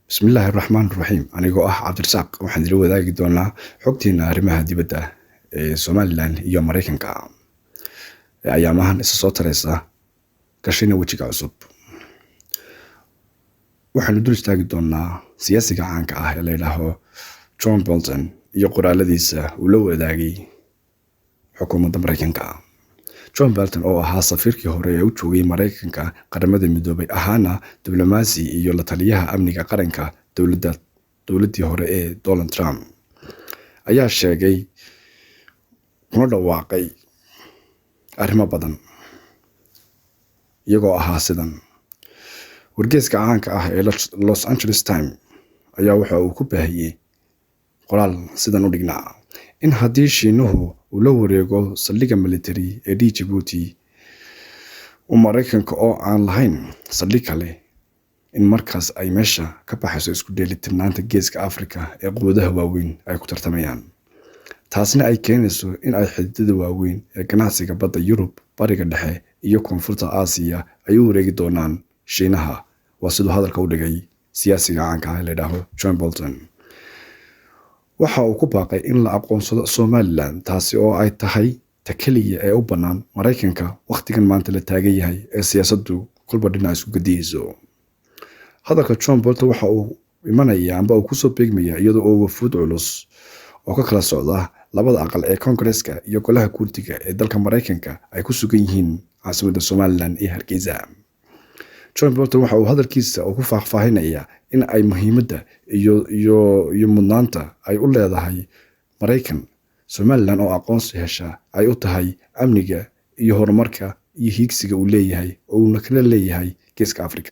bismillaahi raxmaan raxiim anigoo ah cabdirasaaq waxaan idila wadaagi doonaa xogtiina arrimaha dibadda ee Somaliland iyo Mareykanka ee ayaamahan isa soo taraysa gashina wejiga cusub. waxaan dul istaagi doonaa siyaasiga caanka ah ee la yiraahdo John Bolton iyo qoraaladiisa uu la wadaagay xukuumadda Mareykanka. John Bolton oo ahaa safiirkii hore ee u joogay Mareykanka qaramada midoobay ahaana diblomaasi iyo la taliyaha amniga qaranka dowladdii hore ee Donald Trump ayaa sheegay kuna dhawaaqay arrimo badan iyagoo ahaa sidan. wargeyska caanka ah ee Los Angeles Times ayaa waxa uu ku baahiyay qoraal sidan u dhignaa in haddii Shiinuhu uu la wareego saldhigga military ee Djibouti oo Mareykanka oo aan lahayn saldhig kale in markaas ay meesha ka baxayso isku dheelitirnaanta geeska Afrika ee quwadaha waaweyn ay ku tartamayaan. taasina ay keenayso in ay xididada waaweyn ee ganacsiga badda Yurub, Bariga Dhexe iyo Koonfurta Aasiya ay u wareegi doonaan Shiinaha. waa sidoo hadalka u dhigay siyaasiga caanka ah ee la yiraahdo John Bolton. waxa uu ku baaqay in la aqoonsado Somaliland taasi oo ay tahay ta kaliya ee u bannaan Mareykanka waqtigan maanta la taagan yahay ee siyaasaddu kulba dhinac isku gadiyayso. hadalka John Bolton waxa uu imanaya amba uu kusoo beegmaya iyadoo oo wafuud culus oo ka kala socda labada aqal ee Koongareeska iyo golaha guurtiga ee dalka Mareykanka ay ku sugan yihiin caasimadda Somaliland ee Hargeysa. John Bolton waxa uu hadalkiisa ku faahfaahinaya in ay muhiimadda iyo mudnaanta ay u leedahay Mareykan Somaliland oo aqoonsi hesha ay u tahay amniga iyo horumarka iyo hiigsiga uu leeyahay oo uu kala leeyahay geeska Afrika.